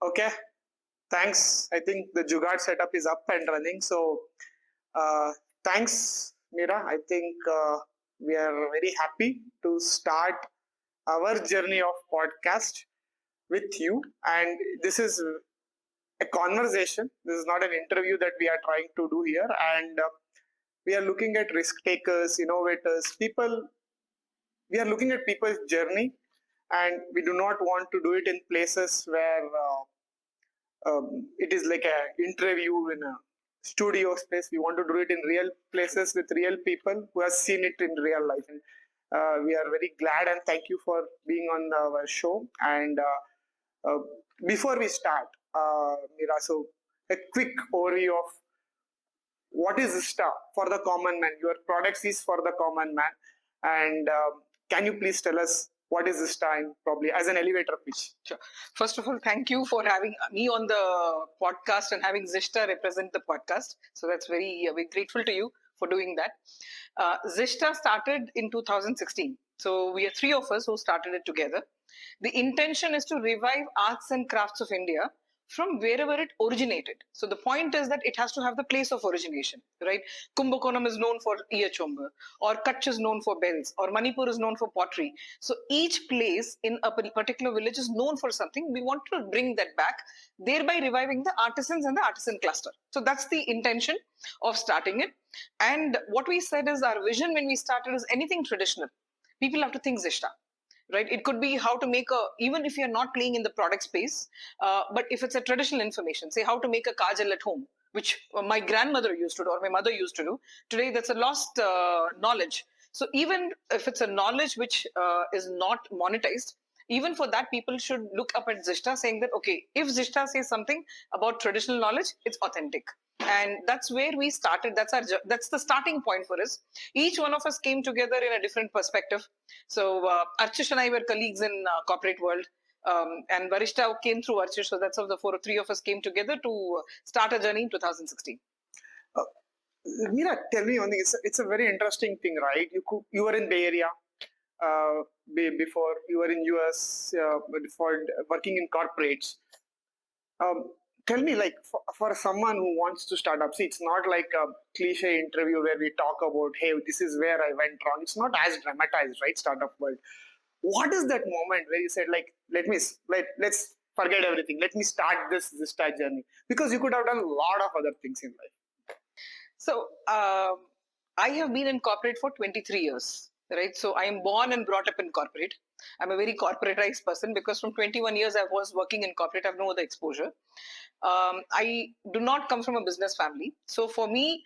Okay, thanks. I think the Jugaad setup is up and running. So, thanks, Mira. I think we are very happy to start our journey of podcast with you. And this is a conversation. This is not an interview that we are trying to do here. And we are looking at risk takers, innovators, people. We are looking at people's journey, and we do not want to do it in places where it is like an interview in a studio space. We want to do it in real places with real people who have seen it in real life. And we are very glad and thank you for being on our show. And before we start, Mira, so a quick overview of what is Zishta for the common man. Your products is for the common man. And can you please tell us what is Zishta in probably as an elevator pitch? Sure. First of all, thank you for having me on the podcast and having Zishta represent the podcast. So that's very grateful to you for doing that. Zishta started in 2016. So we are three of us who started it together. The intention is to revive arts and crafts of India from wherever it originated. So the point is that it has to have the place of origination, right? Kumbakonam is known for Iyachomba, or Kutch is known for bells, or Manipur is known for pottery. So each place in a particular village is known for something. We want to bring that back, thereby reviving the artisans and the artisan cluster. So that's the intention of starting it. And what we said is our vision when we started is anything traditional. People have to think Zishta. Right, it could be how to make even if you're not playing in the product space, but if it's a traditional information, say how to make a kajal at home, which my grandmother used to do or my mother used to do. Today that's a lost knowledge. So even if it's a knowledge which is not monetized, even for that people should look up at Zishta, saying that okay, if Zishta says something about traditional knowledge, it's authentic. And that's where we started. That's the starting point for us. Each one of us came together in a different perspective. So Archish and I were colleagues in corporate world, and Varishta came through Archish. So that's how the three of us came together to start a journey in 2016. Mira, tell me one thing. It's a very interesting thing, right? You were in Bay Area before. You were in US before working in corporates. Tell me, like, for someone who wants to start up, see, it's not like a cliche interview where we talk about, hey, this is where I went wrong. It's not as dramatized, right? Startup world. What is that moment where you said, like, let's forget everything. Let me start this start journey, because you could have done a lot of other things in life. So I have been in corporate for 23 years, right? So I am born and brought up in corporate. I'm a very corporatized person because from 21 years I was working in corporate. I have no other exposure. I do not come from a business family. So for me,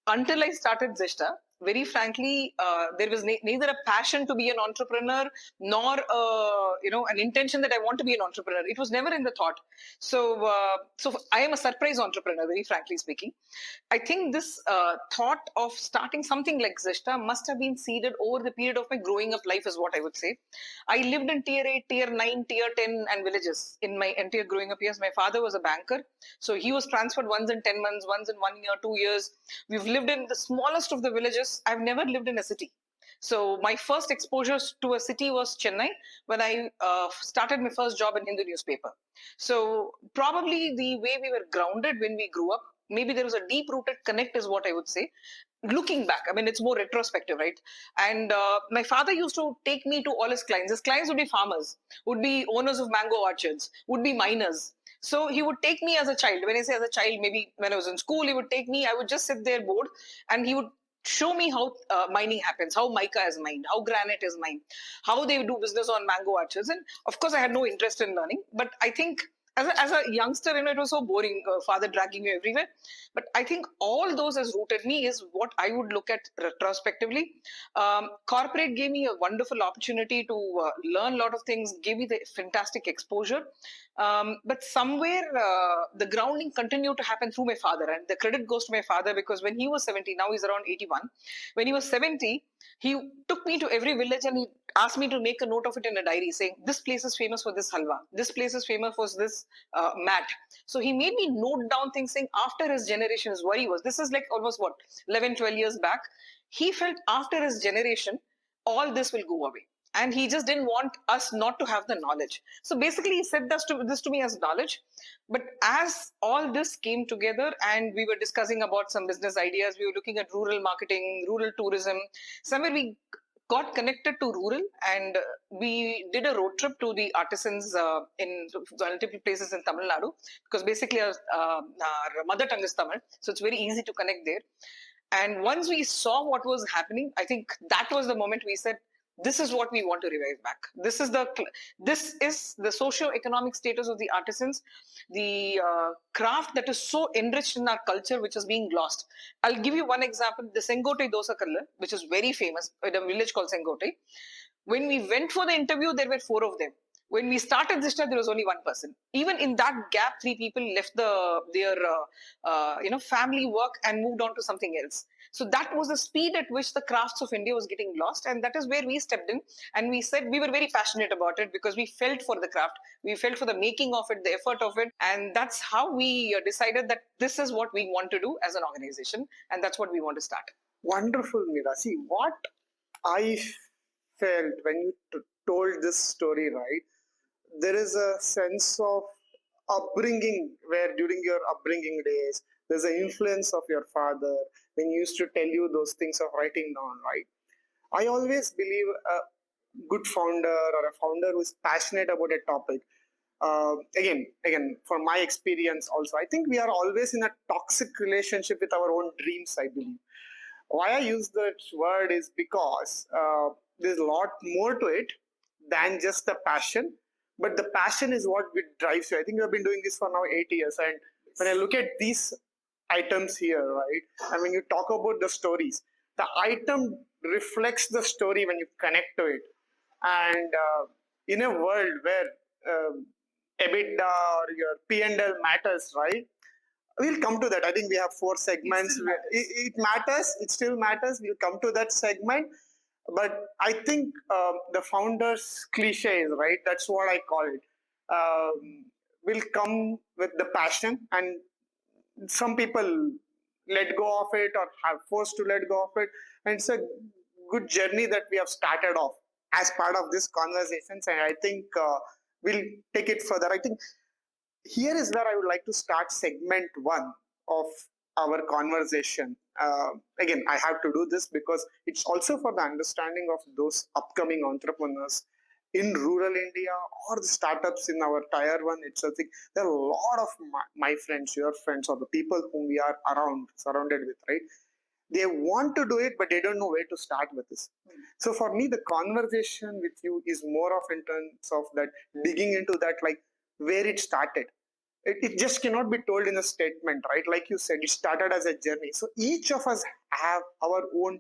until I started Zishta, very frankly, there was neither a passion to be an entrepreneur nor an intention that I want to be an entrepreneur. It was never in the thought. So I am a surprise entrepreneur, very frankly speaking. I think this thought of starting something like Zishta must have been seeded over the period of my growing up life, is what I would say. I lived in tier 8, tier 9, tier 10 and villages in my entire growing up years. My father was a banker. So he was transferred once in 10 months, once in 1 year, 2 years. We've lived in the smallest of the villages. I've never lived in a city. So my first exposure to a city was Chennai when I started my first job in Hindu newspaper. So probably the way we were grounded when we grew up, maybe there was a deep-rooted connect is what I would say. Looking back, I mean, it's more retrospective, right? And my father used to take me to all his clients. His clients would be farmers, would be owners of mango orchards, would be miners. So he would take me as a child. When I say as a child, maybe when I was in school, he would take me, I would just sit there bored, and he would show me how mining happens, how mica is mined, how granite is mined, how they do business on mango orchards. And of course, I had no interest in learning, but I think as a youngster, it was so boring, father dragging me everywhere. But I think all those has rooted me is what I would look at retrospectively. Corporate gave me a wonderful opportunity to learn a lot of things, gave me the fantastic exposure. But somewhere the grounding continued to happen through my father, and the credit goes to my father because when he was 70, now he's around 81. When he was 70, he took me to every village and he asked me to make a note of it in a diary saying, this place is famous for this halwa, this place is famous for this mat. So he made me note down things saying after his generation, his worry was, this is like almost 11, 12 years back. He felt after his generation, all this will go away. and he just didn't want us not to have the knowledge. So basically, he said this to me as knowledge. But as all this came together and we were discussing about some business ideas, we were looking at rural marketing, rural tourism. Somewhere we got connected to rural, and we did a road trip to the artisans in multiple places in Tamil Nadu, because basically our mother tongue is Tamil, so it's very easy to connect there. And once we saw what was happening, I think that was the moment we said, this is what we want to revive back. This is the socio-economic status of the artisans, the craft that is so enriched in our culture, which is being lost. I'll give you one example: the Sengote Dosa Kalla, which is very famous in a village called Sengote. When we went for the interview, there were 4 of them. When we started Zishta, there was only 1 person. Even in that gap, 3 people left their family work and moved on to something else. So that was the speed at which the crafts of India was getting lost, and that is where we stepped in. And we said we were very passionate about it because we felt for the craft, we felt for the making of it, the effort of it, and that's how we decided that this is what we want to do as an organization, and that's what we want to start. Wonderful, Meera. See, what I felt when you told this story, right? There is a sense of upbringing where during your upbringing days, there's an influence of your father when he used to tell you those things of writing down, right? I always believe a good founder or a founder who is passionate about a topic. Again, from my experience, also, I think we are always in a toxic relationship with our own dreams. I believe. Why I use that word is because there's a lot more to it than just the passion. But the passion is what drives you. I think we have been doing this for now 8 years. And when I look at these items here, right, and when you talk about the stories, the item reflects the story when you connect to it. And in a world where EBITDA or your P&L matters, right? We'll come to that. I think we have 4 segments. It matters. It still matters. We'll come to that segment. But I think the founder's cliche is right. That's what I call it. Will come with the passion, and some people let go of it or have forced to let go of it. And it's a good journey that we have started off as part of this conversations. And I think we'll take it further. I think here is where I would like to start segment 1 of our conversation. Again, I have to do this because it's also for the understanding of those upcoming entrepreneurs in rural India or the startups in our tier 1 itself. There are a lot of my friends, your friends, or the people whom we are surrounded with, right? They want to do it, but they don't know where to start with this. So for me, the conversation with you is more of in terms of that digging into that, like where it started. It just cannot be told in a statement, right? Like you said, it started as a journey. So each of us have our own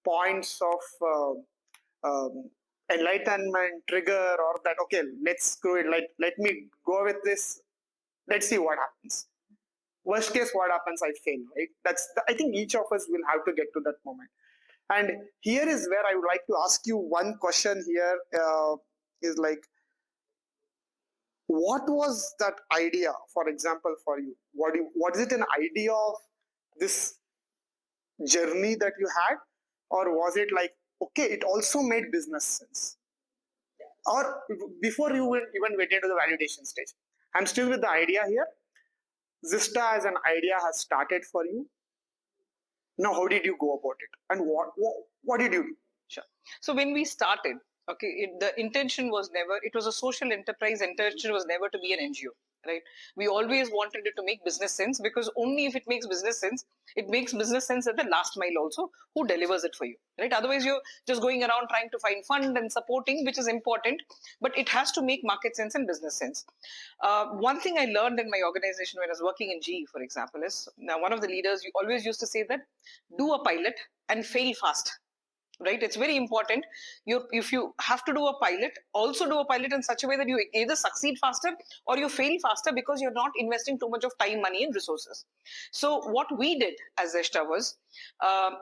points of enlightenment, trigger, or that, okay, let's screw it. Let me go with this. Let's see what happens. Worst case, what happens? I fail, right? I think each of us will have to get to that moment. And here is where I would like to ask you one question here is like, what was that idea, for example, for you? What is it an idea of this journey that you had? Or was it like, okay, it also made business sense? Or before you even went into the validation stage? I'm still with the idea here. Zishta as an idea has started for you. Now, how did you go about it? And what did you do? Sure. So when we started, okay, the intention was never, it was a social enterprise. Intention was never to be an NGO, right? We always wanted it to make business sense, because only if it makes business sense, it makes business sense at the last mile also, who delivers it for you, right? Otherwise, you're just going around trying to find fund and supporting, which is important, but it has to make market sense and business sense. One thing I learned in my organization when I was working in GE, for example, is now one of the leaders always used to say that do a pilot and fail fast. Right, it's very important. If you have to do a pilot, also do a pilot in such a way that you either succeed faster or you fail faster, because you're not investing too much of time, money, and resources. So what we did as Zishta was,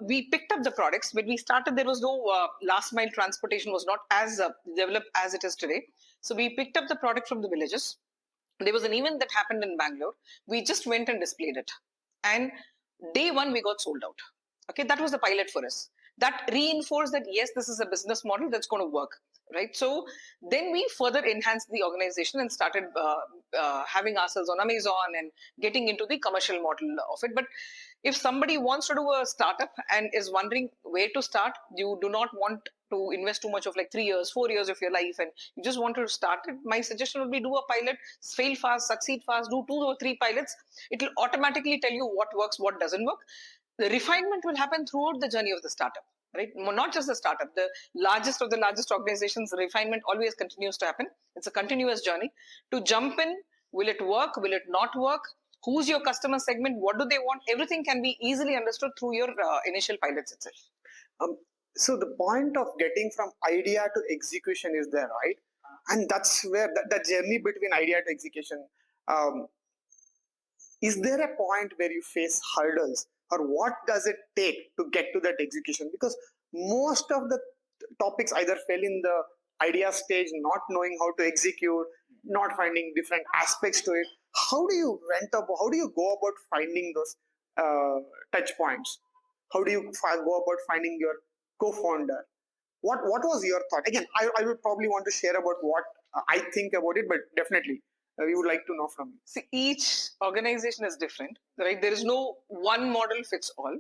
we picked up the products. When we started, there was no last mile transportation, was not as developed as it is today. So we picked up the product from the villages. There was an event that happened in Bangalore. We just went and displayed it, and day 1 we got sold out. Okay, that was the pilot for us. that reinforced that yes, this is a business model that's going to work, right? So then we further enhanced the organization and started having ourselves on Amazon and getting into the commercial model of it. But if somebody wants to do a startup and is wondering where to start, you do not want to invest too much of like 3 years, 4 years of your life, and you just want to start it, my suggestion would be do a pilot, fail fast, succeed fast, do 2 or 3 pilots. It will automatically tell you what works, what doesn't work. The refinement will happen throughout the journey of the startup, right? Not just the startup, the largest of the largest organizations, refinement always continues to happen. It's a continuous journey. To jump in, will it work, will it not work, who's your customer segment, what do they want, everything can be easily understood through your initial pilots itself. Um, so the point of getting from idea to execution is there, right? And that's where the journey between idea to execution. Um, is there a point where you face hurdles, or what does it take to get to that execution? Because most of the topics either fail in the idea stage, not knowing how to execute, not finding different aspects to it. How do you how do you go about finding those touch points? How do you go about finding your co-founder? What was your thought? Again, I would probably want to share about what I think about it, but definitely we would like to know from you. See, each organization is different, right? There is no one model fits all.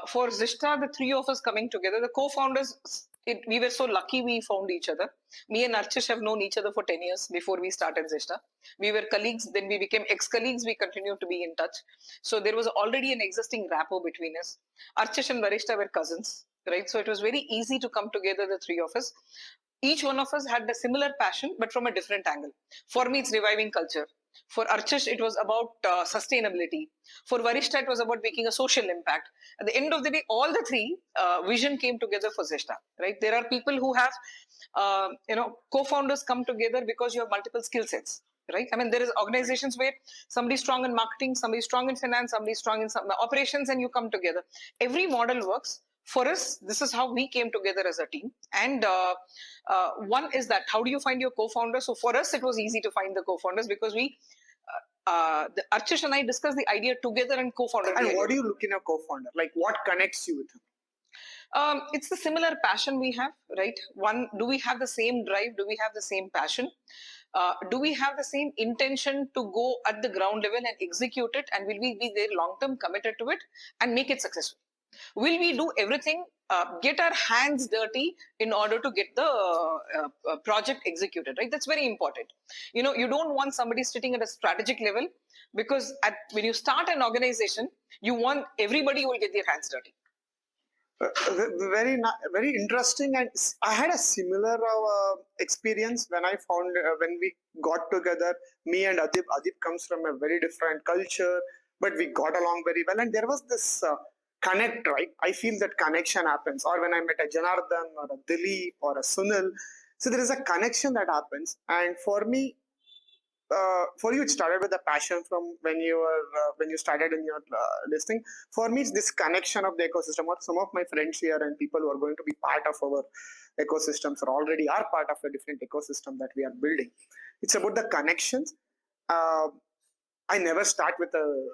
For Zishta, the 3 of us coming together, the co-founders, we were so lucky we found each other. Me and Archish have known each other for 10 years before we started Zishta. We were colleagues, then we became ex-colleagues, we continued to be in touch. So there was already an existing rapport between us. Archish and Varishta were cousins, right? So it was very easy to come together, the 3 of us. Each one of us had a similar passion, but from a different angle. For me, it's reviving culture. For Archish, it was about sustainability. For Varishta, it was about making a social impact. At the end of the day, all the 3 vision came together for Zishta. Right? There are people who have, co-founders come together because you have multiple skill sets. Right? I mean, there is organizations where somebody's strong in marketing, somebody's strong in finance, somebody's strong in some operations, and you come together. Every model works. For us, this is how we came together as a team. And one is that how do you find your co-founders? So for us, it was easy to find the co-founders because Archish and I discussed the idea together and co-founded. And what do you look in a co-founder? Like what connects you with him? It's the similar passion we have, right? One, do we have the same drive? Do we have the same passion? Do we have the same intention to go at the ground level and execute it? And will we be there long-term committed to it and make it successful? Will we do everything, get our hands dirty in order to get the project executed, right? That's very important. You don't want somebody sitting at a strategic level because when you start an organization, you want everybody who will get their hands dirty. Very interesting. And I had a similar experience when I found when we got together. Me and Adib comes from a very different culture, but we got along very well. And there was this connect, right? I feel that connection happens. Or when I met a Janardhan or a Dilip or a Sunil, so there is a connection that happens. And for me, for you, it started with a passion from when you started in your this thing. For me, it's this connection of the ecosystem. Or some of my friends here and people who are going to be part of our ecosystems or already are part of a different ecosystem that we are building. It's about the connections. I never start with a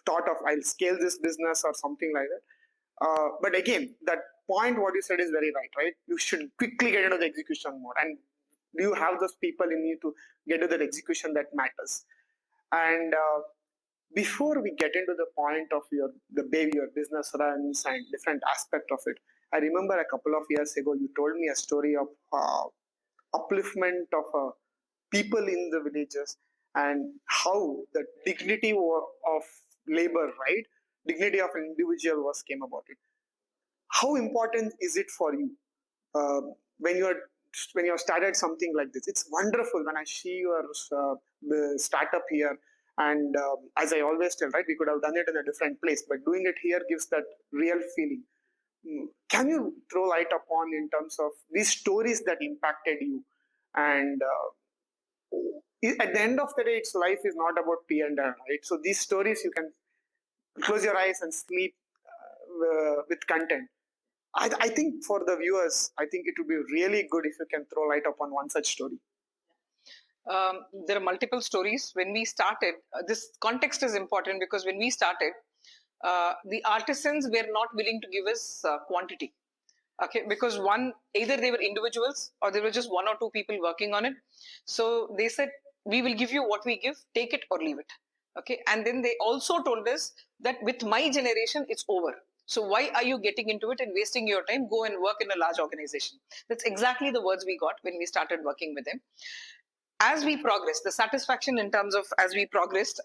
thought of I'll scale this business or something like that. But again, that point what you said is very right? You should quickly get into the execution mode, and you have those people in you to get to that execution that matters. And before we get into the point of your business runs and different aspect of it, I remember a couple of years ago you told me a story of upliftment of people in the villages and how the dignity of labor, right? Dignity of an individual came about it. How important is it for you when you have started something like this? It's wonderful when I see your startup here. And as I always tell, right, we could have done it in a different place, but doing it here gives that real feeling. Can you throw light upon in terms of these stories that impacted you? And at the end of the day, it's life is not about P&L, right? So these stories, you can close your eyes and sleep with content. I think for the viewers, I think it would be really good if you can throw light upon one such story. There are multiple stories. When we started, this context is important because when we started, the artisans were not willing to give us quantity. Okay, because one, either they were individuals or there were just one or two people working on it. So they said, we will give you what we give, take it or leave it. Okay, and then they also told us that with my generation, it's over. So why are you getting into it and wasting your time? Go and work in a large organization. That's exactly the words we got when we started working with them. As we progress, the satisfaction in terms of as we progressed,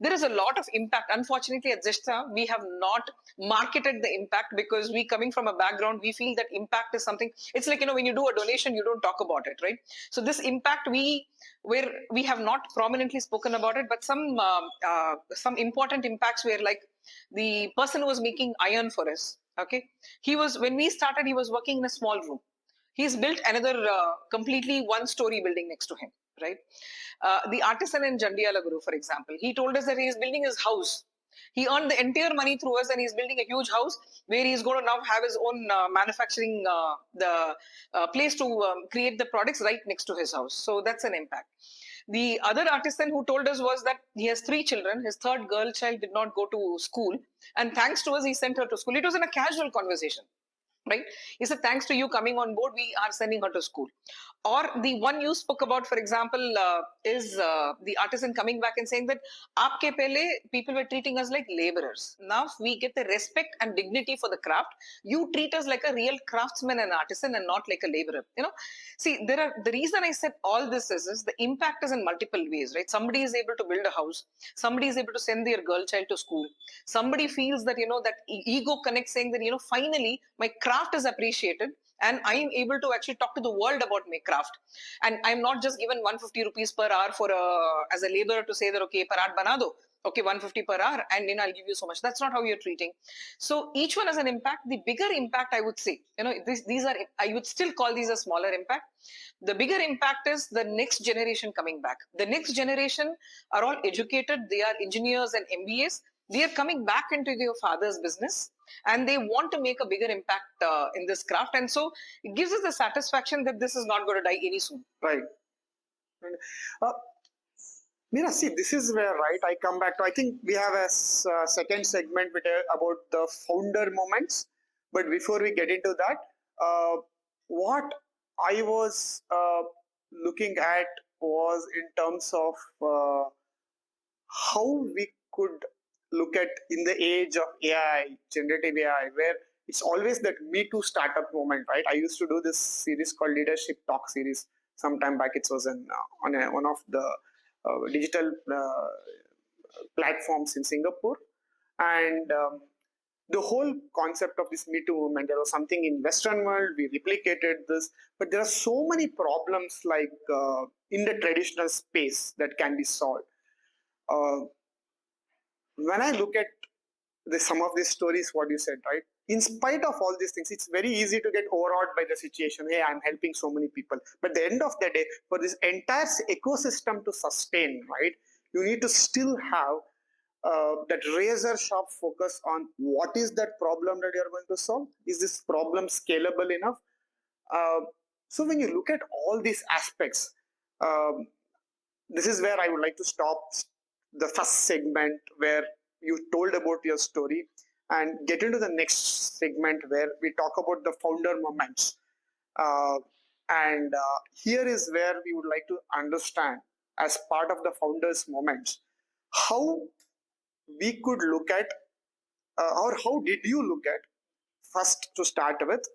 there is a lot of impact. Unfortunately, at Zishta, we have not marketed the impact because we coming from a background, we feel that impact is something. It's like when you do a donation, you don't talk about it, right? So this impact, we have not prominently spoken about it, but some important impacts were like the person who was making iron for us. Okay, he was when we started, he was working in a small room. He's built another completely one-story building next to him, right? The artisan in Jandiala Guru, for example, he told us that he is building his house. He earned the entire money through us, and he's building a huge house where he's going to now have his own manufacturing the place to create the products right next to his house. So that's an impact. The other artisan who told us was that he has 3 children. His third girl child did not go to school, and thanks to us, he sent her to school. It was in a casual conversation, right? He said, thanks to you coming on board, we are sending her to school. Or the one you spoke about, for example, is the artisan coming back and saying that aapke pehle people were treating us like laborers. Now we get the respect and dignity for the craft. You treat us like a real craftsman and artisan and not like a laborer. See, the reason I said all this is the impact is in multiple ways, right? Somebody is able to build a house. Somebody is able to send their girl child to school. Somebody feels that, that ego connects, saying that, finally my craft is appreciated and I am able to actually talk to the world about my craft. And I'm not just given 150 rupees per hour as a laborer to say that, okay, parat bana do. Okay, 150 per hour, and then I'll give you so much. That's not how you're treating. So each one has an impact. The bigger impact, I would say, these are, I would still call these a smaller impact. The bigger impact is the next generation coming back. The next generation are all educated. They are engineers and MBAs. They are coming back into their father's business and they want to make a bigger impact in this craft. And so it gives us the satisfaction that this is not going to die any soon. Right. Uh, Meera, see, this is where, right, I come back to, I think we have a second segment about the founder moments. But before we get into that, what I was looking at was in terms of how we could look at in the age of AI, generative AI, where it's always that Me Too startup moment, right? I used to do this series called Leadership Talk series sometime back. It was on one of the digital platforms in Singapore. And the whole concept of this Me Too movement, there was something in Western world, we replicated this, but there are so many problems like in the traditional space that can be solved. When I look at some of these stories, what you said, right? In spite of all these things, it's very easy to get overawed by the situation. Hey, I'm helping so many people. But at the end of the day, for this entire ecosystem to sustain, right, you need to still have that razor sharp focus on what is that problem that you're going to solve. Is this problem scalable enough? So when you look at all these aspects, this is where I would like to stop the first segment where you told about your story and get into the next segment where we talk about the founder moments. And here is where we would like to understand, as part of the founders moments, how we could look at, or how did you look at, first to start with,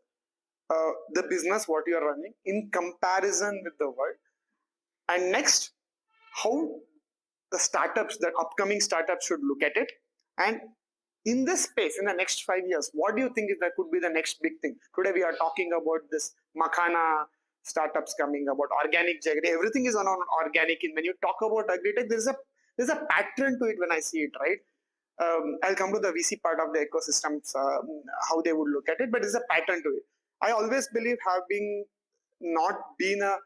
the business what you are running in comparison with the world, and next, how the startups, the upcoming startups should look at it, and in this space, in the next 5 years, what do you think is that could be the next big thing? Today we are talking about this Makhana startups coming, about organic jaggery. Everything is on organic. And when you talk about agri-tech, there's a pattern to it when I see it, right? I'll come to the VC part of the ecosystems, how they would look at it, but there's a pattern to it. I always believe, having not been a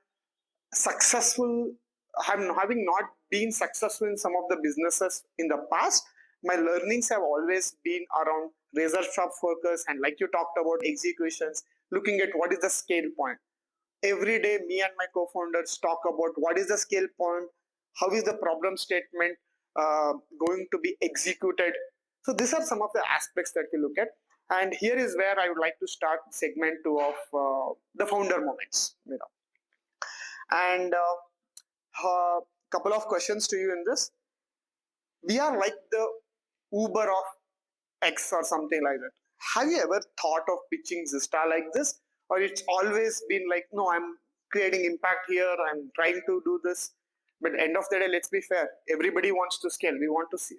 successful, having not been successful in some of the businesses in the past, my learnings have always been around razor sharp focus and, like you talked about, executions, looking at what is the scale point. Every day, me and my co-founders talk about what is the scale point, how is the problem statement going to be executed. So these are some of the aspects that we look at. And here is where I would like to start segment 2 of the founder moments. And couple of questions to you in this. We are like the Uber of X or something like that. Have you ever thought of pitching Zista like this? Or it's always been like, no, I'm creating impact here, I'm trying to do this. But end of the day, let's be fair. Everybody wants to scale. We want to see,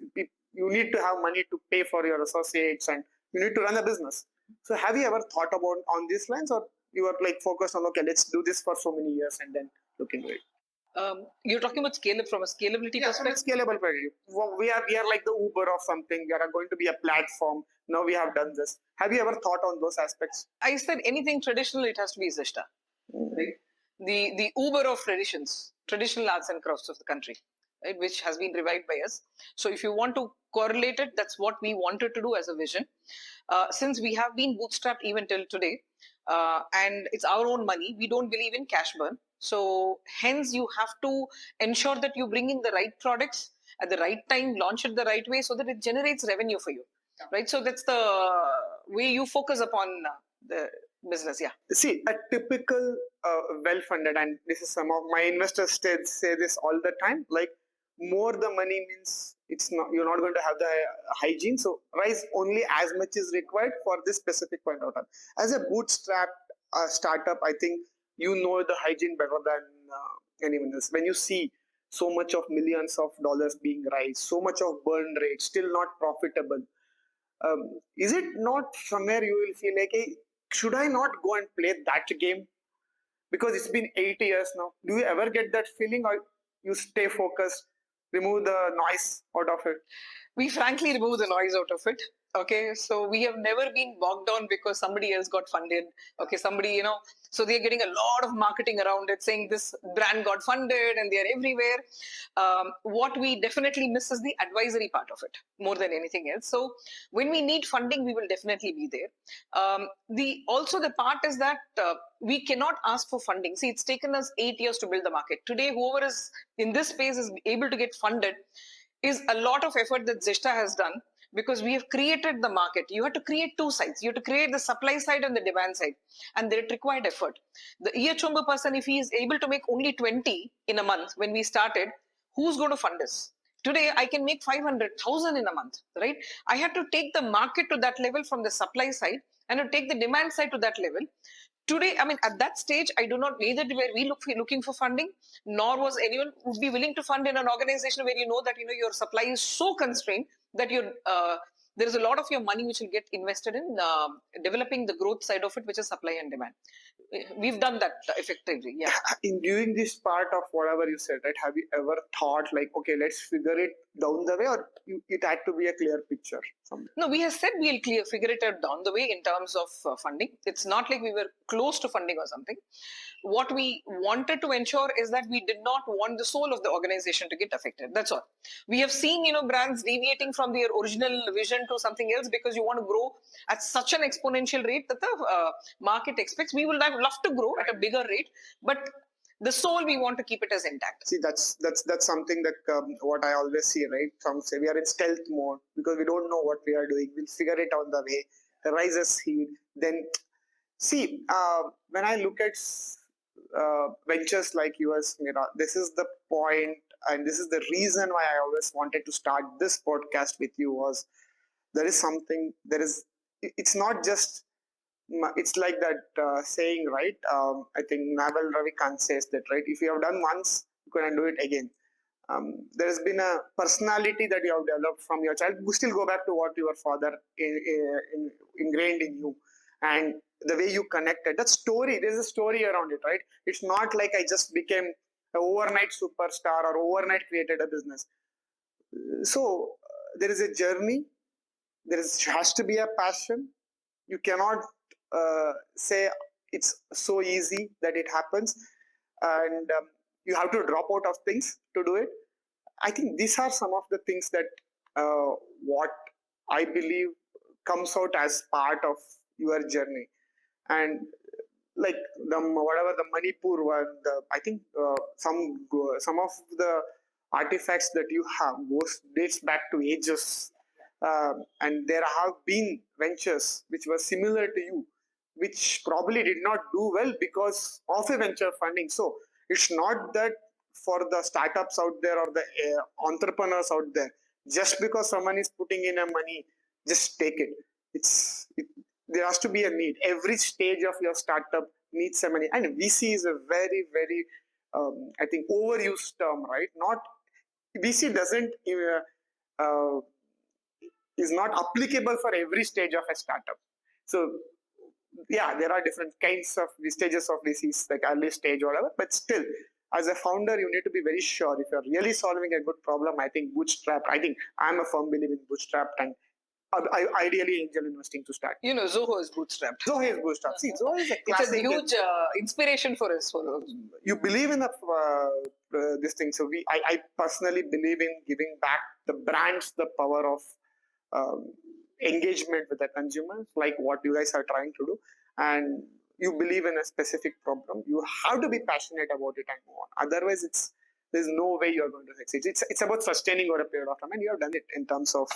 you need to have money to pay for your associates and you need to run a business. So have you ever thought about on these lines, or you are like focused on, okay, let's do this for so many years and then look into it? You're talking about scale up from a scalability perspective? Scalable value. We are like the Uber of something. We are going to be a platform. Now we have done this. Have you ever thought on those aspects? I said anything traditional, it has to be Zishta. Right? The Uber of traditional arts and crafts of the country, right, which has been revived by us. So if you want to correlate it, that's what we wanted to do as a vision. Since we have been bootstrapped even till today, and it's our own money, we don't believe in cash burn. So hence you have to ensure that you bring in the right products at the right time, launch it the right way so that it generates revenue for you. Right. So that's the way you focus upon the business. Yeah. See, a typical well-funded, and this is some of my investors say this all the time, like more the money means it's not, you're not going to have the hygiene. So raise only as much is required for this specific point of time. As a bootstrap startup, I think you know the hygiene better than anyone else. When you see so much of millions of dollars being raised, so much of burn rate, still not profitable, is it not somewhere you will feel like, hey, should I not go and play that game? Because it's been 8 years now. Do you ever get that feeling, or you stay focused, remove the noise out of it? We frankly remove the noise out of it. Okay, so we have never been bogged down because somebody else got funded. Okay, somebody, so they're getting a lot of marketing around it, saying this brand got funded and they're everywhere. What we definitely miss is the advisory part of it more than anything else. So when we need funding, we will definitely be there. The part is that we cannot ask for funding. See, it's taken us 8 years to build the market. Today, whoever is in this space is able to get funded is a lot of effort that Zishta has done, because we have created the market. You have to create two sides. You have to create the supply side and the demand side, and that required effort. The Iyachomba person, if he is able to make only 20 in a month when we started, who's going to fund us? Today, I can make 500,000 in a month, right? I had to take the market to that level from the supply side and to take the demand side to that level. Today, I mean, at that stage, I do not, neither were we looking for funding, nor was anyone would be willing to fund in an organization where you know that your supply is so constrained that there is a lot of your money which will get invested in developing the growth side of it, which is supply and demand. We've done that effectively. Yeah. In doing this part of whatever you said, right? Have you ever thought like, okay, let's figure it down the way, or it had to be a clear picture? No, we have said we'll figure it out down the way in terms of funding. It's not like we were close to funding or something. What we wanted to ensure is that we did not want the soul of the organization to get affected. That's all. We have seen, brands deviating from their original vision to something else because you want to grow at such an exponential rate that the market expects. We will love to grow at a bigger rate, but the soul, we want to keep it as intact. See, that's something that what I always see, right? Some say we are in stealth mode because we don't know what we are doing. We'll figure it on the way. The rise a seed. Then, see, when I look at ventures like yours, Mira, this is the point, and this is the reason why I always wanted to start this podcast with you. Was there is something? It's not just. It's like that saying, right? I think Naval Ravikant says that, right? If you have done once, you can do it again. There has been a personality that you have developed from your child. You still go back to what your father ingrained in you, and the way you connected. That story, there's a story around it, right? It's not like I just became an overnight superstar or overnight created a business. So there is a journey. Has to be a passion. You cannot say it's so easy that it happens, and you have to drop out of things to do it. I think these are some of the things that what I believe comes out as part of your journey. And like whatever the Manipur one, I think some of the artifacts that you have dates back to ages. and there have been ventures which were similar to you, which probably did not do well because of a venture funding. So it's not that for the startups out there or the entrepreneurs out there, just because someone is putting in a money, just take it. There has to be a need. Every stage of your startup needs some money, and VC is a very, very I think overused term, right? Not VC doesn't is not applicable for every stage of a startup. So yeah, there are different kinds of the stages of VCs, like early stage or whatever, but still, as a founder, you need to be very sure if you're really solving a good problem. I think I'm a firm believer in bootstrapped and ideally angel investing to start. Zoho is bootstrapped. Zoho is bootstrapped. See, Zoho is a It's a classic. huge inspiration for us. You believe in this thing. So I personally believe in giving back the brands the power of engagement with the consumers, like what you guys are trying to do. And you believe in a specific problem, you have to be passionate about it and move on. Otherwise, there's no way you're going to succeed. It's about sustaining over a period of time, and you have done it in terms of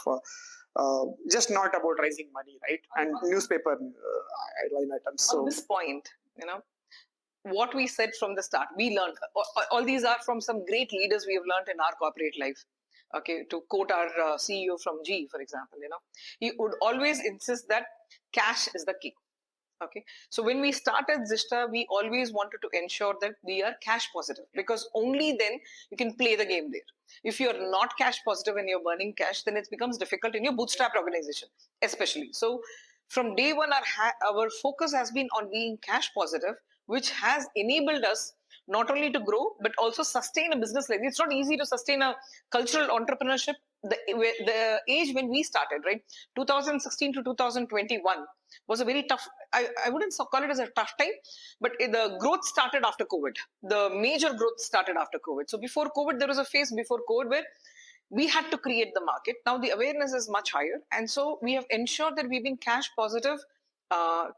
just not about raising money, right? And newspaper line items. So on this point, what we said from the start, we learned all these are from some great leaders we have learned in our corporate life. Okay, to quote our CEO from G, for example, he would always insist that cash is the key. Okay, so when we started Zishta, we always wanted to ensure that we are cash positive, because only then you can play the game there. If you're not cash positive and you're burning cash, then it becomes difficult in your bootstrap organization, especially. So from day one, our focus has been on being cash positive, which has enabled us not only to grow, but also sustain a business like this. It's not easy to sustain a cultural entrepreneurship. The age when we started, right, 2016 to 2021 was a very tough, I wouldn't call it as a tough time, but the growth started after COVID. The major growth started after COVID. So before COVID, there was a phase before COVID where we had to create the market. Now the awareness is much higher. And so we have ensured that we've been cash positive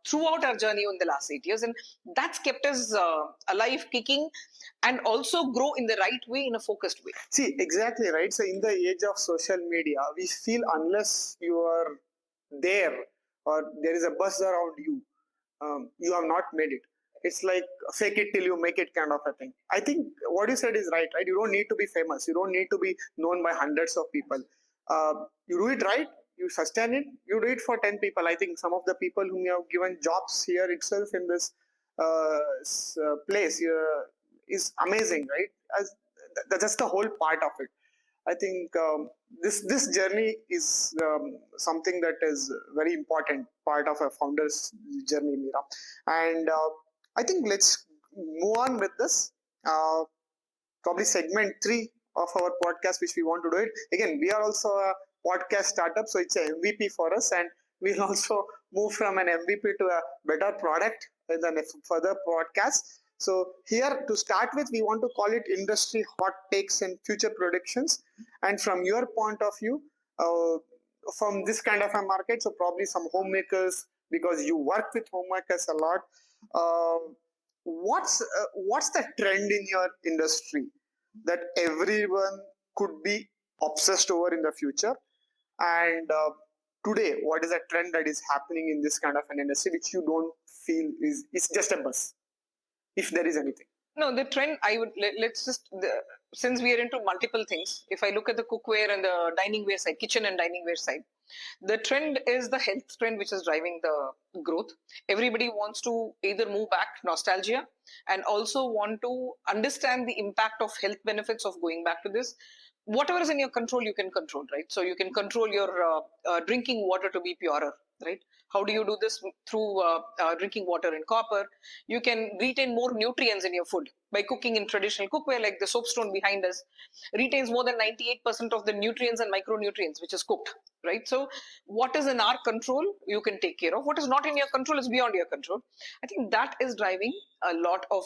throughout our journey in the last 8 years. And that's kept us alive, kicking, and also grow in the right way, in a focused way. See, exactly right. So in the age of social media, we feel unless you are there or there is a buzz around you, you have not made it. It's like fake it till you make it kind of a thing. I think what you said is right? You don't need to be famous. You don't need to be known by hundreds of people. You do it right, you sustain it, you do it for 10 people. I think some of the people whom you have given jobs here itself in this place is amazing, right? That's the whole part of it. I think this journey is something that is very important part of a founder's journey, Mira. And I think let's move on with this. Probably segment 3 of our podcast, which we want to do it. Again, we are also a podcast startup, so it's an MVP for us, and we'll also move from an MVP to a better product in the further podcast. So here to start with, we want to call it industry hot takes and future predictions. And from your point of view, from this kind of a market, so probably some homemakers, because you work with homemakers a lot. What's the trend in your industry that everyone could be obsessed over in the future? And today, what is a trend that is happening in this kind of an industry which you don't feel is just a buzz, if there is anything? No, the trend, let's just, since we are into multiple things, if I look at the cookware and the dining ware side, kitchen and dining ware side, the trend is the health trend, which is driving the growth. Everybody wants to either move back, nostalgia, and also want to understand the impact of health benefits of going back to this. Whatever is in your control, you can control, right? So you can control your drinking water to be purer, right? How do you do this? Through drinking water in copper. You can retain more nutrients in your food by cooking in traditional cookware, like the soapstone behind us retains more than 98% of the nutrients and micronutrients which is cooked, right? So what is in our control, you can take care of. What is not in your control is beyond your control. I think that is driving a lot of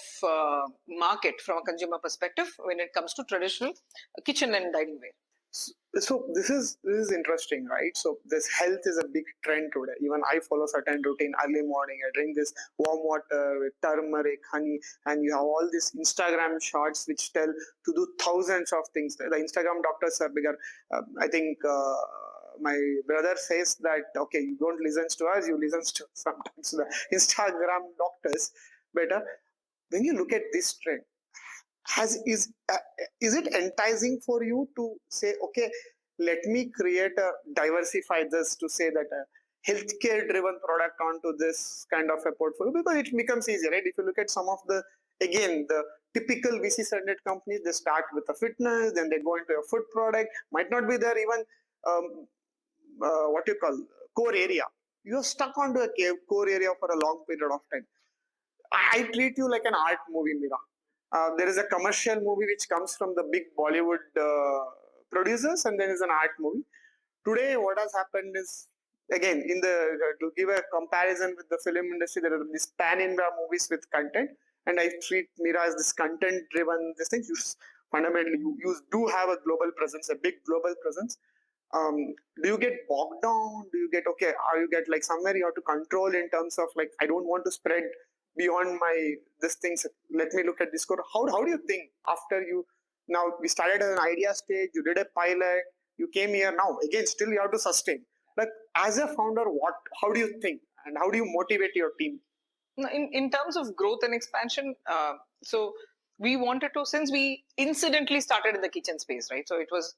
market from a consumer perspective when it comes to traditional kitchen and dining ware. So this is interesting, right? So this health is a big trend today. Even I follow certain routine early morning. I drink this warm water with turmeric, honey, and you have all these Instagram shots which tell to do thousands of things. The Instagram doctors are bigger. I think my brother says that, okay, you don't listen to us, you listen to sometimes the Instagram doctors better. When you look at this trend, has is it enticing for you to say, okay, let me create a diversify this to say that a healthcare driven product onto this kind of a portfolio, because it becomes easier, right? If you look at some of the, again, the typical VC funded companies, they start with a fitness, then they go into a food product, might not be there even um, what you call core area. You're stuck onto a core area for a long period of time. I treat you like an art movie, Mira. There is a commercial movie which comes from the big Bollywood producers, and there is an art movie. Today, what has happened is, again, in the to give a comparison with the film industry, there are these pan-India movies with content, and I treat Mira as this content-driven. This thing, fundamentally, you do have a global presence, a big global presence. Do you get bogged down? Do you get, okay, or you get like somewhere you have to control in terms of like, I don't want to spread beyond my this things, let me look at this code. How do you think after you, now we started at an idea stage, you did a pilot, you came here, now again still you have to sustain, like as a founder, what, how do you think and how do you motivate your team? In terms of growth and expansion, so we wanted to, since we incidentally started in the kitchen space, right? So it was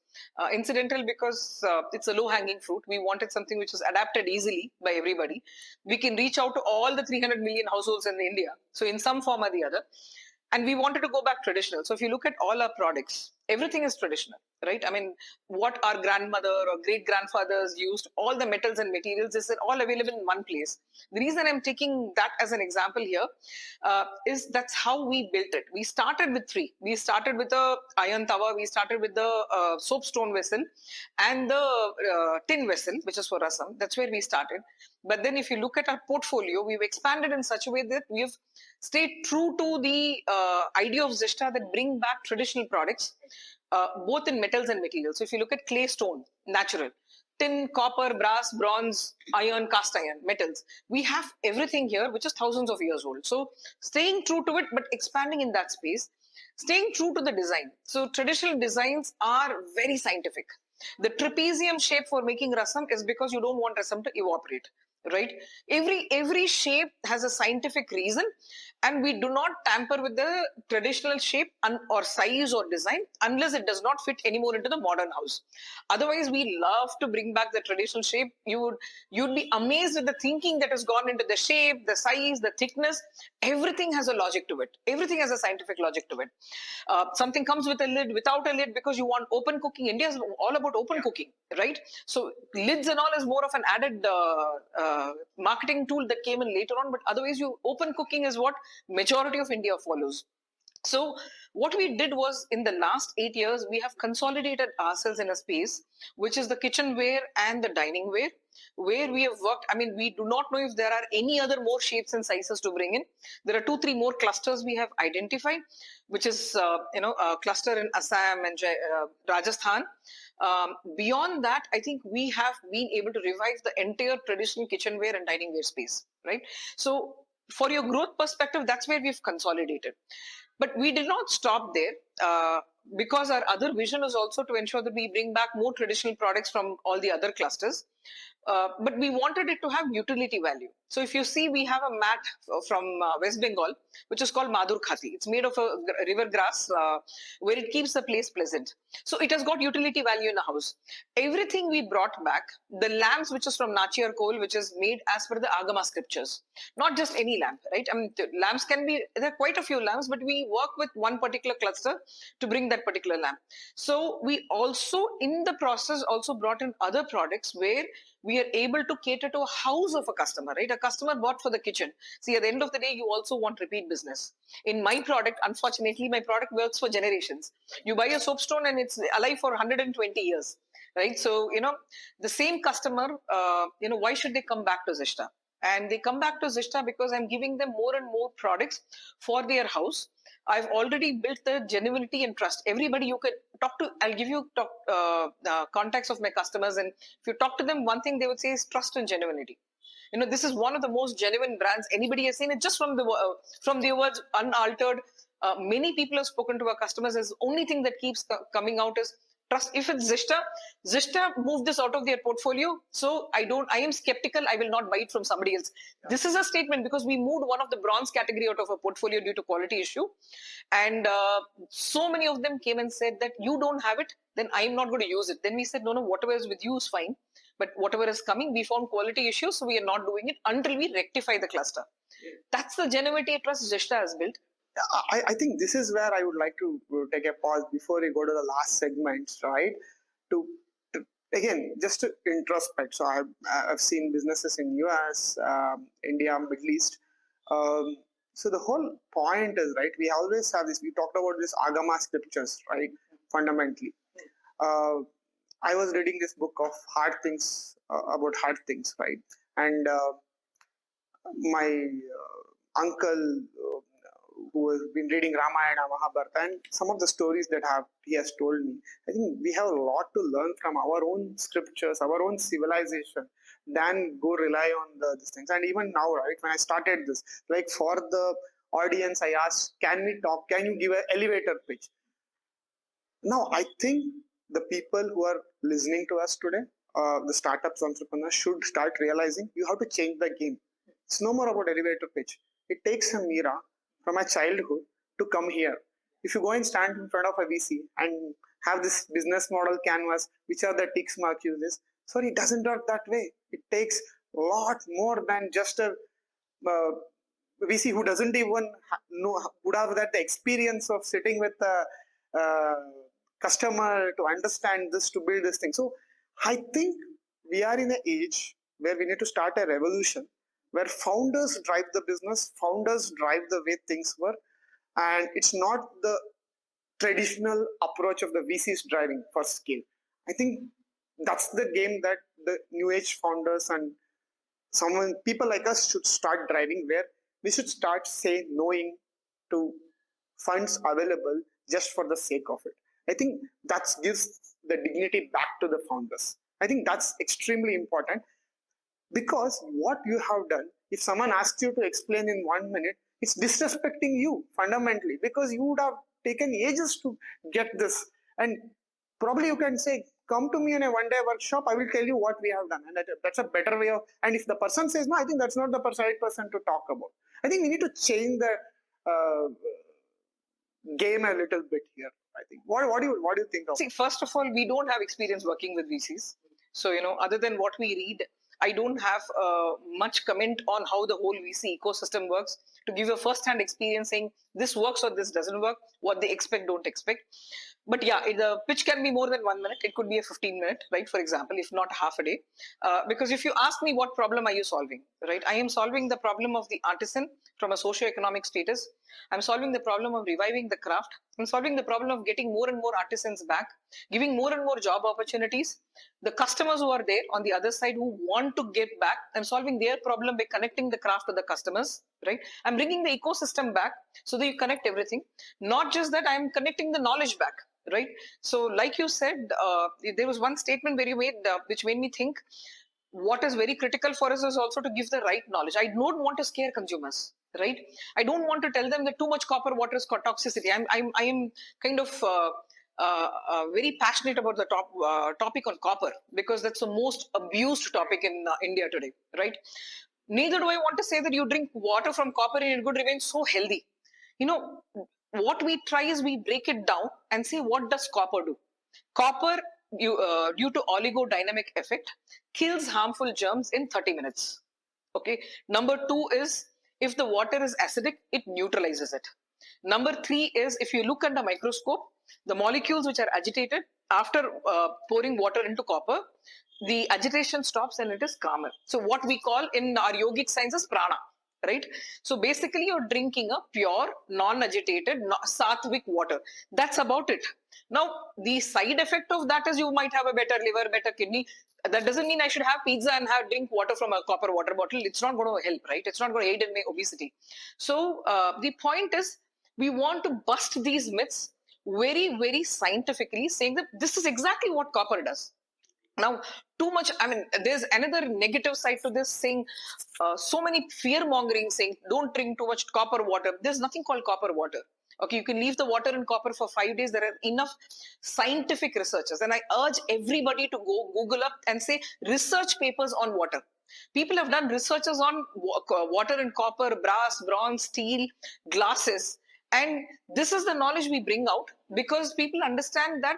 incidental because it's a low hanging fruit. We wanted something which was adapted easily by everybody. We can reach out to all the 300 million households in India, so in some form or the other. And we wanted to go back traditional. So if you look at all our products, everything is traditional, right? I mean, what our grandmother or great grandfathers used, all the metals and materials, is all available in one place. The reason I'm taking that as an example here is that's how we built it. We started with three. We started with the iron tawa, we started with the soapstone vessel, and the tin vessel, which is for rasam. That's where we started. But then if you look at our portfolio, we've expanded in such a way that we've stayed true to the idea of Zishta, that bring back traditional products, both in metals and materials. So if you look at clay, stone, natural, tin, copper, brass, bronze, iron, cast iron, metals, we have everything here which is thousands of years old. So staying true to it, but expanding in that space, staying true to the design. So traditional designs are very scientific. The trapezium shape for making rasam is because you don't want rasam to evaporate, right? Every shape has a scientific reason, and we do not tamper with the traditional shape or size or design unless it does not fit anymore into the modern house. Otherwise, we love to bring back the traditional shape. You'd be amazed at the thinking that has gone into the shape, the size, the thickness. Everything has a logic to it. Everything has a scientific logic to it. Something comes with a lid, without a lid, because you want open cooking. India is all about open cooking, right? So lids and all is more of an added marketing tool that came in later on. But otherwise, you open cooking is what majority of India follows. So what we did was, in the last 8 years, we have consolidated ourselves in a space which is the kitchenware and the dining ware, where we have worked. I mean, we do not know if there are any other more shapes and sizes to bring in. There are 2-3 more clusters we have identified, which is a cluster in Assam and Rajasthan. Beyond that, I think we have been able to revive the entire traditional kitchenware and dining ware space, right? So for your growth perspective, that's where we've consolidated. But we did not stop there, because our other vision is also to ensure that we bring back more traditional products from all the other clusters. But we wanted it to have utility value. So if you see, we have a mat from West Bengal, which is called Madur Khati. It's made of a river grass, where it keeps the place pleasant. So it has got utility value in the house. Everything we brought back, the lamps, which is from Nachiyar coal, which is made as per the Agama scriptures, not just any lamp, right? I mean, lamps can be, there are quite a few lamps, but we work with one particular cluster to bring that particular lamp. So we also, in the process, also brought in other products where we are able to cater to a house of a customer, right? A customer bought for the kitchen. See, at the end of the day, you also want repeat business. In my product, unfortunately, my product works for generations. You buy a soapstone and it's alive for 120 years, right? So, the same customer, why should they come back to Zishta? And they come back to Zishta because I'm giving them more and more products for their house. I've already built the genuinity and trust. Everybody you could talk to, I'll give you contacts of my customers, and if you talk to them, one thing they would say is trust and genuinity. This is one of the most genuine brands anybody has seen. It just from the words unaltered. Many people have spoken to our customers. As the only thing that keeps coming out is trust. If it's Zishta moved this out of their portfolio, so I am skeptical. I will not buy it from somebody else. Yeah. This is a statement because we moved one of the bronze category out of a portfolio due to quality issue, and so many of them came and said that you don't have it, then I'm not going to use it. Then we said no, whatever is with you is fine, but whatever is coming, we found quality issues, so we are not doing it until we rectify the cluster. Yeah. That's the genuinity trust Zishta has built. I think this is where I would like to take a pause before we go to the last segments, right? To again, just to introspect. So I've seen businesses in US, India, Middle East. So the whole point is, right, we always have this, we talked about this Agama scriptures, right, fundamentally. I was reading this book of hard things, about hard things, right? And my uncle, who has been reading Ramayana, Mahabharata, and some of the stories that he has told me, I think we have a lot to learn from our own scriptures, our own civilization, than go rely on these things. And even now, right, when I started this, like for the audience, I asked, can we talk? Can you give an elevator pitch? Now, I think the people who are listening to us today, the startups entrepreneurs, should start realizing you have to change the game. It's no more about elevator pitch. It takes a Mira from my childhood to come here. If you go and stand in front of a VC and have this business model canvas, which are the ticks mark uses, sorry, it doesn't work that way. It takes a lot more than just a VC who doesn't even know, would have that experience of sitting with a customer to understand this, to build this thing. So I think we are in an age where we need to start a revolution where founders drive the business, founders drive the way things work, and it's not the traditional approach of the VCs driving for scale. I think that's the game that the new age founders and people like us should start driving, where we should start knowing to funds available just for the sake of it. I think that gives the dignity back to the founders. I think that's extremely important. Because what you have done, if someone asks you to explain in 1 minute, it's disrespecting you fundamentally, because you would have taken ages to get this. And probably you can say, come to me in a one-day workshop, I will tell you what we have done. And that's a better way of, and if the person says, no, I think that's not the right person to talk about. I think we need to change the game a little bit here. I think. What do you think of? See, first of all, we don't have experience working with VCs. So, other than what we read, I don't have much comment on how the whole VC ecosystem works to give a first-hand experience saying this works or this doesn't work, what they expect, don't expect. But yeah, the pitch can be more than 1 minute. It could be a 15-minute, right? For example, if not half a day. Because if you ask me what problem are you solving, right? I am solving the problem of the artisan from a socio-economic status. I'm solving the problem of reviving the craft. I'm solving the problem of getting more and more artisans back, giving more and more job opportunities. The customers who are there on the other side who want to get back, I'm solving their problem by connecting the craft to the customers, right? I'm bringing the ecosystem back so that you connect everything. Not just that, I'm connecting the knowledge back, right? So like you said, there was one statement where you made which made me think what is very critical for us is also to give the right knowledge. I don't want to scare consumers, right? I don't want to tell them that too much copper water is toxicity. I am kind of very passionate about the topic on copper, because that's the most abused topic in India today, right? Neither do I want to say that you drink water from copper and it would remain so healthy. What we try is we break it down and say, what does copper do? Copper, due to oligodynamic effect, kills harmful germs in 30 minutes. Okay. Number 2 is, if the water is acidic, it neutralizes it. Number 3 is, if you look under microscope, the molecules which are agitated after pouring water into copper, the agitation stops and it is calmer. So what we call in our yogic sciences prana, right? So basically you're drinking a pure, non-agitated, sattvic water. That's about it. Now, the side effect of that is you might have a better liver, better kidney. That doesn't mean I should have pizza and drink water from a copper water bottle. It's not going to help, right? It's not going to aid in my obesity. So the point is, we want to bust these myths very, very scientifically, saying that this is exactly what copper does. Now, too much, there's another negative side to this, saying so many fear mongering, saying don't drink too much copper water. There's nothing called copper water. Okay, you can leave the water in copper for 5 days. There are enough scientific researchers, and I urge everybody to go Google up and say research papers on water. People have done researches on water and copper, brass, bronze, steel, glasses, and this is the knowledge we bring out because people understand that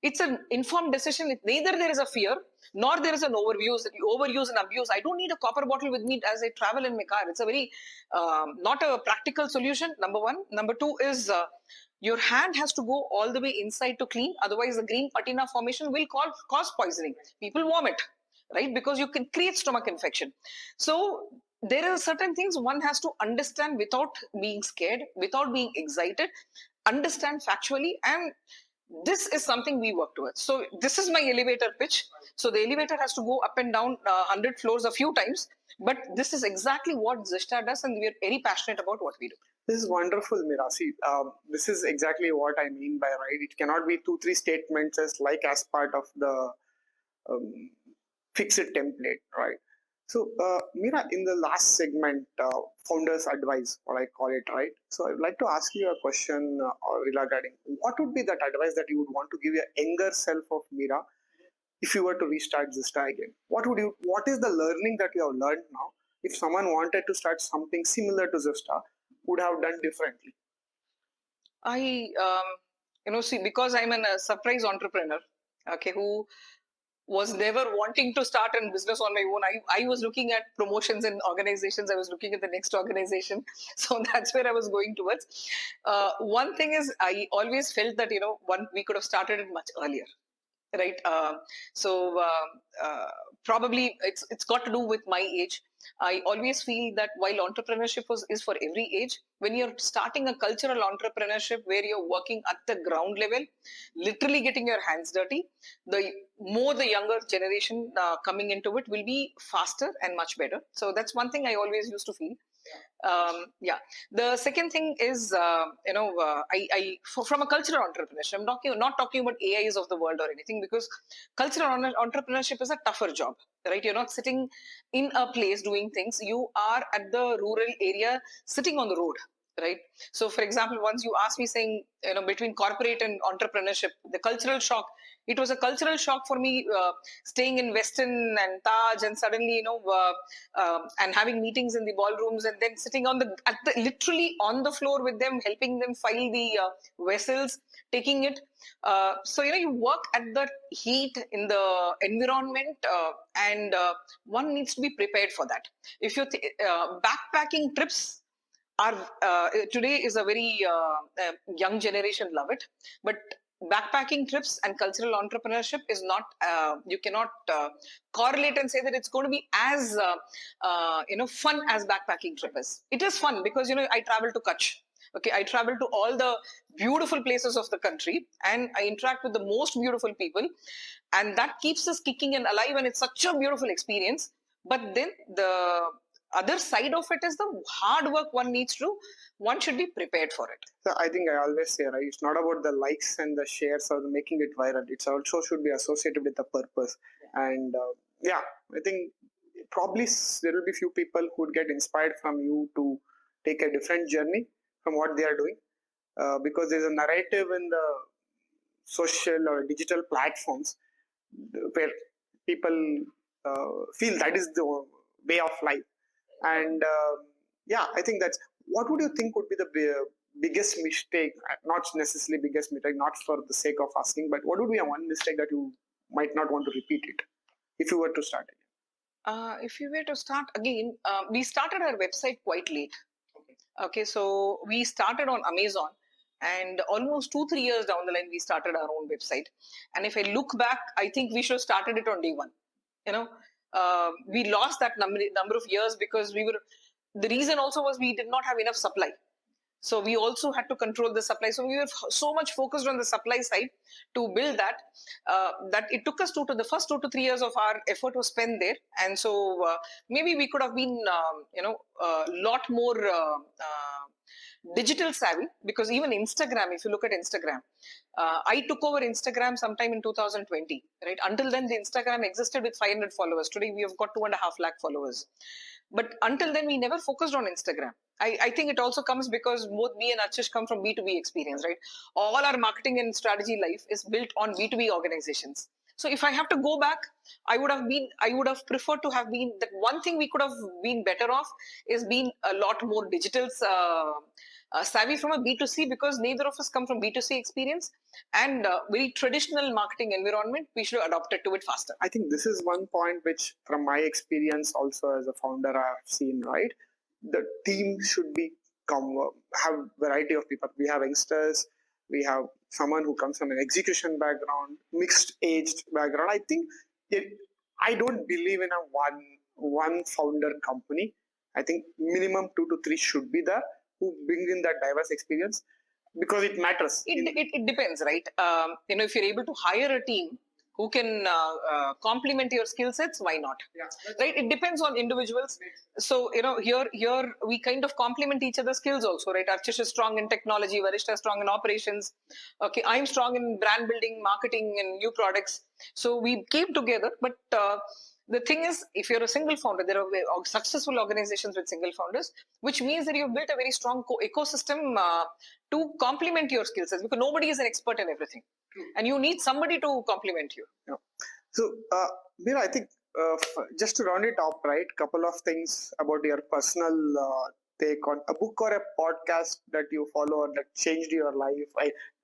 it's an informed decision. Neither there is a fear nor there is an overuse and abuse. I don't need a copper bottle with me as I travel in my car. It's a very not a practical solution. Number one. Number two is your hand has to go all the way inside to clean. Otherwise, the green patina formation will cause poisoning. People vomit, right? Because you can create stomach infection. So there are certain things one has to understand without being scared, without being excited, understand factually, and this is something we work towards. So this is my elevator pitch. So the elevator has to go up and down 100 floors a few times, but this is exactly what Zishta does, and we are very passionate about what we do. This is wonderful, Mirasi. This is exactly what I mean by right. It cannot be 2-3 statements as part of the fixed template, right? So, Meera, in the last segment, founders advice, what I call it, right? So, I'd like to ask you a question regarding what would be that advice that you would want to give your younger self of Meera if you were to restart Zista again? What is the learning that you have learned now? If someone wanted to start something similar to Zista, would have done differently? I, see, because I'm a surprise entrepreneur, okay, who was never wanting to start a business on my own. I was looking at promotions in organizations. I was looking at the next organization. So that's where I was going towards. One thing is I always felt that, we could have started it much earlier. Right. Probably it's got to do with my age. I always feel that while entrepreneurship is for every age, when you're starting a cultural entrepreneurship where you're working at the ground level, literally getting your hands dirty, the more the younger generation coming into it will be faster and much better. So that's one thing I always used to feel. Yeah. The second thing is, from a cultural entrepreneurship, I'm not talking about AIs of the world or anything, because cultural entrepreneurship is a tougher job, right? You're not sitting in a place doing things. You are at the rural area, sitting on the road, right? So, for example, once you asked me saying, between corporate and entrepreneurship, the cultural shock. It was a cultural shock for me staying in Western and Taj, and suddenly, and having meetings in the ballrooms, and then sitting literally on the floor with them, helping them file the vessels, taking it. So you work at the heat in the environment, and one needs to be prepared for that. If you backpacking trips are today is a very young generation love it, but backpacking trips and cultural entrepreneurship is not you cannot correlate and say that it's going to be as fun as backpacking trip is. It is fun because I travel to Kutch. Okay, I travel to all the beautiful places of the country, and I interact with the most beautiful people, and that keeps us kicking and alive, and it's such a beautiful experience. But then the other side of it is the hard work one should be prepared for it. So I think I always say, right, it's not about the likes and the shares or the making it viral. It's also should be associated with the purpose. And I think probably there will be few people who would get inspired from you to take a different journey from what they are doing, because there's a narrative in the social or digital platforms where people feel that is the way of life. And I think that's what would you think would be the biggest mistake, not necessarily biggest mistake, not for the sake of asking, but what would be a one mistake that you might not want to repeat it if you were to start again? If you were to start again, we started our website quite late. Okay, so we started on Amazon, and almost 2-3 years down the line, we started our own website. And if I look back, I think we should have started it on day one. We lost that number of years because the reason also was we did not have enough supply. So we also had to control the supply. So we were so much focused on the supply side to build that, that it took us the first 2 to 3 years of our effort was spent there. And so maybe we could have been, a lot more digital savvy, because even Instagram, if you look at Instagram, I took over Instagram sometime in 2020, right? Until then, the Instagram existed with 500 followers. Today, we have got 2.5 lakh followers. But until then, we never focused on Instagram. I think it also comes because both me and Achish come from B2B experience, right? All our marketing and strategy life is built on B2B organizations. So if I have to go back, I would have preferred to have been that one thing we could have been better off is being a lot more digital savvy from a B2C, because neither of us come from B2C experience and very traditional marketing environment. We should have adopted to it faster. I think this is one point which, from my experience also as a founder, I've seen, right? The team should be have variety of people. We have youngsters, we have someone who comes from an execution background, mixed aged background. I think I don't believe in a one founder company. I think minimum 2 to 3 should be there who bring in that diverse experience, because it matters. It depends, right? If you're able to hire a team who can complement your skill sets, why not? Right? It depends on individuals. So here we kind of complement each other's skills also, right? Archish is strong in technology, Varishta is strong in operations. Okay, I'm strong in brand building, marketing, and new products. So we came together, but the thing is, if you're a single founder, there are successful organizations with single founders, which means that you've built a very strong ecosystem to complement your skill sets, because nobody is an expert in everything. And you need somebody to complement you. Yeah. So, Meera, I think just to round it up, right? Couple of things about your personal take on a book or a podcast that you follow or that changed your life.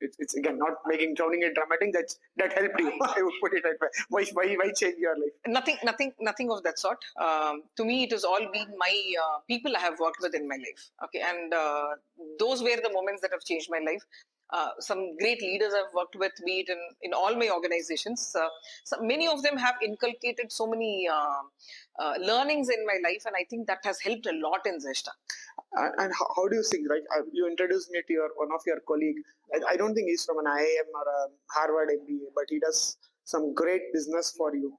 It's again not sounding it dramatic. That helped you. I would put it that way. Why change your life? Nothing of that sort. To me, it has all been my people I have worked with in my life. Okay, and those were the moments that have changed my life. Some great leaders I've worked with, be it in all my organizations. So many of them have inculcated so many learnings in my life, and I think that has helped a lot in Zishta. And how do you think, right? You introduced me to one of your colleague. I don't think he's from an IIM or a Harvard MBA, but he does some great business for you.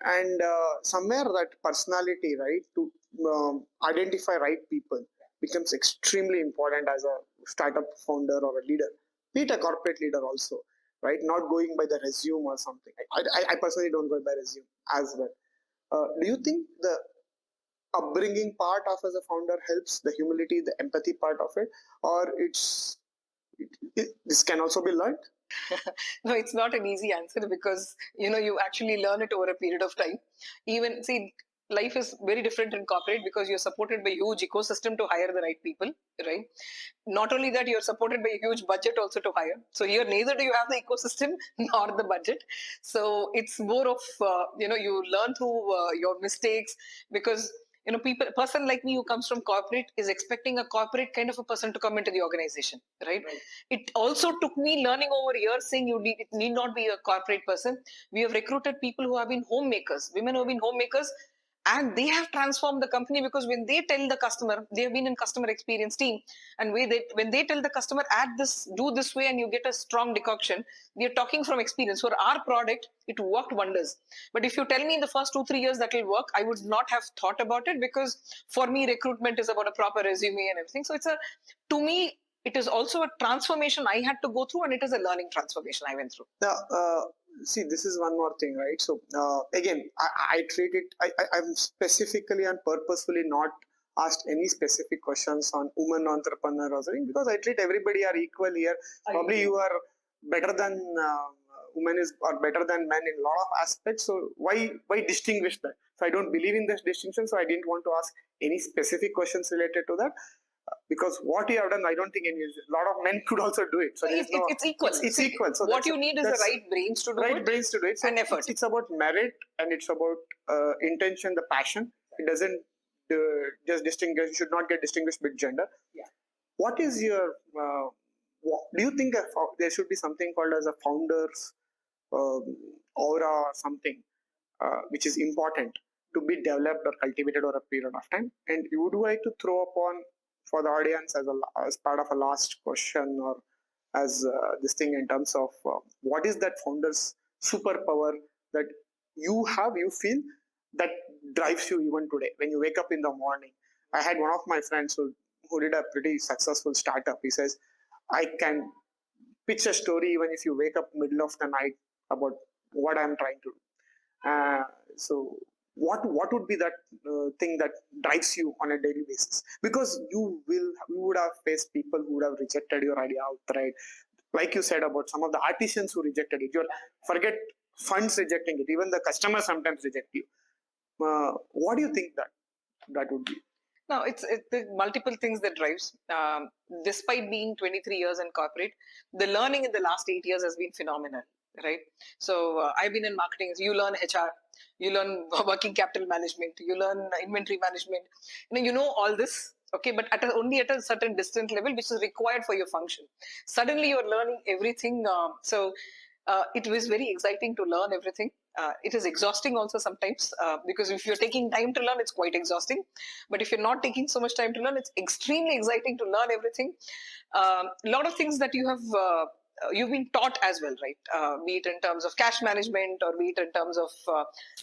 And somewhere that personality, right, to identify right people becomes extremely important as a startup founder or a leader, be it a corporate leader also, right? Not going by the resume or something. I personally don't go by resume as well. Do you think the upbringing part of as a founder helps, the humility, the empathy part of it, or this can also be learned? No, it's not an easy answer, because you actually learn it over a period of time. Even see, life is very different in corporate because you're supported by a huge ecosystem to hire the right people, right? Not only that, you're supported by a huge budget also to hire. So here, neither do you have the ecosystem nor the budget. So it's more of you learn through your mistakes, because a person like me who comes from corporate is expecting a corporate kind of a person to come into the organization, right? It also took me learning over years, saying it need not be a corporate person. We have recruited people who have been homemakers, women who have been homemakers, and they have transformed the company, because when they tell the customer, they have been in customer experience team, and when they tell the customer, add this, do this way, and you get a strong decoction, we are talking from experience. For our product, it worked wonders. But if you tell me in the first 2-3 years that will work, I would not have thought about it, because for me, recruitment is about a proper resume and everything. So to me, it is also a transformation I had to go through, and it is a learning transformation I went through. Now, see, this is one more thing, right? So again, I treat it. I'm specifically and purposefully not asked any specific questions on women entrepreneur or something, because I treat everybody are equal here. Probably you are better than women or better than men in a lot of aspects. So why distinguish that? So I don't believe in this distinction. So I didn't want to ask any specific questions related to that. Because what you have done, I don't think a lot of men could also do it. So it's equal. It's equal. So what you need is the right brains to do it. So and effort. It's about merit, and it's about intention, the passion. It doesn't just distinguish. Should not get distinguished with gender. Yeah. What is your? Do you think there should be something called as a founder's aura or something, which is important to be developed or cultivated over a period of time? And you would like to throw upon for the audience as part of a last question, or as this thing in terms of what is that founder's superpower that you feel that drives you even today when you wake up in the morning? I had one of my friends who did a pretty successful startup. He says, I can pitch a story even if you wake up middle of the night about what I'm trying to do. So what would be that thing that drives you on a daily basis? Because you would have faced people who would have rejected your idea outright, like you said about some of the artisans who rejected it. You forget funds rejecting it, even the customers sometimes reject you. What do you think that would be? No, it's the multiple things that drives. Despite being 23 years in corporate, the learning in the last 8 years has been phenomenal, right? So I've been in marketing. You learn HR, you learn working capital management, you learn inventory management. You know all this, okay, but only at a certain distant level, which is required for your function. Suddenly, you're learning everything. It was very exciting to learn everything. It is exhausting also sometimes because if you're taking time to learn, it's quite exhausting. But if you're not taking so much time to learn, it's extremely exciting to learn everything. A lot of things that you've been taught as well, right? Be it in terms of cash management, or be it in terms of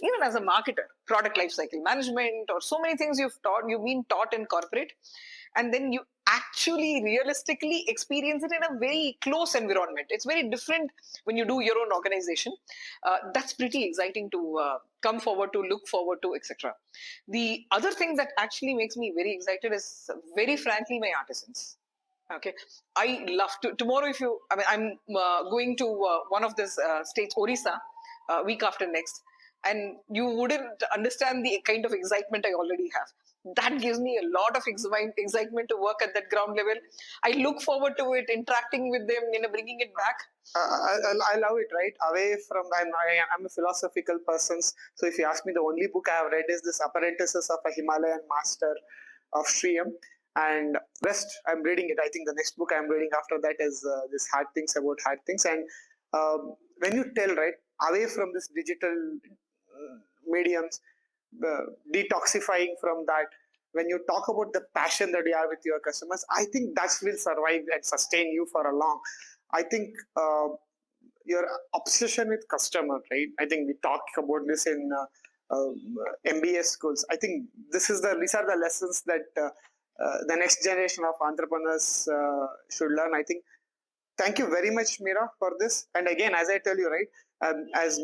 even as a marketer, product lifecycle management, or so many things you've been taught in corporate, and then you actually realistically experience it in a very close environment. It's very different when you do your own organization. That's pretty exciting to come forward to, look forward to, etc. The other thing that actually makes me very excited is, very frankly, my artisans. Okay, I love to. Tomorrow, I'm going to one of these states, Orissa, week after next, and you wouldn't understand the kind of excitement I already have. That gives me a lot of excitement to work at that ground level. I look forward to it, interacting with them, bringing it back. I love it, right? Away from, I'm a philosophical person, so if you ask me, the only book I have read is this Apprentices of a Himalayan Master of Shriyam, and rest I'm reading it. I think the next book I'm reading after that is this Hard Things About Hard Things. And when you tell, right, away from this digital mediums, detoxifying from that, when you talk about the passion that you have with your customers, I think that will survive and sustain you for a long. I think your obsession with customer, right? I think we talk about this in MBA schools. I think these are the lessons that the next generation of entrepreneurs should learn. I think. Thank you very much, Mira, for this. And again, as I tell you, right, as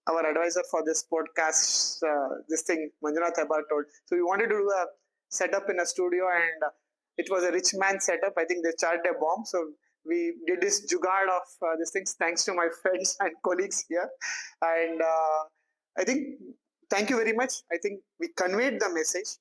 our advisor for this podcast, this thing, Manjunath Hebar told. So we wanted to do a setup in a studio, and it was a rich man setup. I think they charged a bomb. So we did this jugaad of these things, thanks to my friends and colleagues here. And I think, thank you very much. I think we conveyed the message.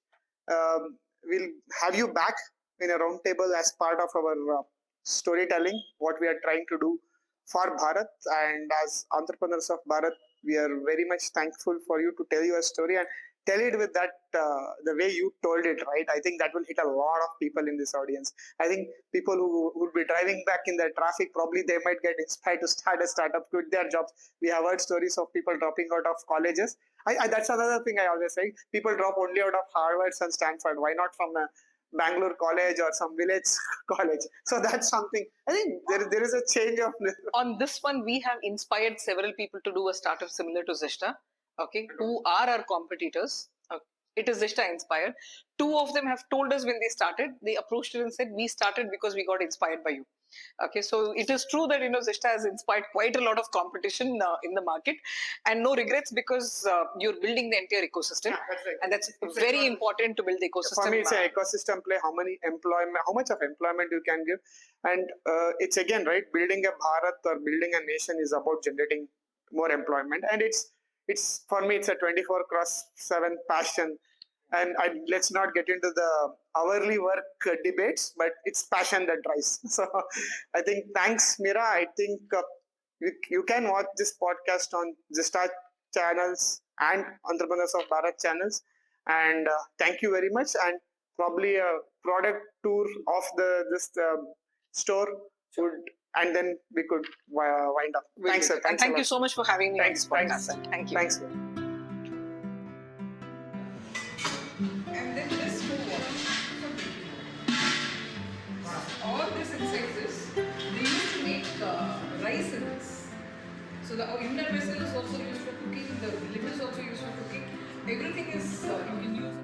We'll have you back in a roundtable as part of our storytelling, what we are trying to do for Bharat. And as entrepreneurs of Bharat, we are very much thankful for you to tell your story and tell it with that the way you told it, right? I think that will hit a lot of people in this audience. I think people who would be driving back in the traffic, probably they might get inspired to start a startup, quit their jobs. We have heard stories of people dropping out of colleges. That's another thing I always say. People drop only out of Harvard and Stanford. Why not from a Bangalore college or some village college? So that's something. I think there is a change of. On this one, we have inspired several people to do a startup similar to Zishta, okay, who are our competitors. It is Zishta inspired. Two of them have told us when they started, they approached us and said, we started because we got inspired by you. Okay, so it is true that Zishta has inspired quite a lot of competition in the market, and no regrets, because you're building the entire ecosystem. Yeah, that's right. And that's very important to build the ecosystem. For me, it's an ecosystem play. How much of employment you can give, and it's again, right, building a Bharat or building a nation is about generating more employment, and it's for me, it's a 24/7 passion. And let's not get into the hourly work debates, but it's passion that drives. So I think, thanks, Mira. I think you can watch this podcast on Zishta channels and Entrepreneurs of Bharat channels. And thank you very much. And probably a product tour of this store would, and then we could wind up. Thanks, sir. Thanks. Thank you so much for having me on this podcast. Thank you. Thanks. And then let's move on. All this inside this, they used to make rice in this. So the inner vessel is also used for cooking, the lid is also used for cooking. Everything is, you can use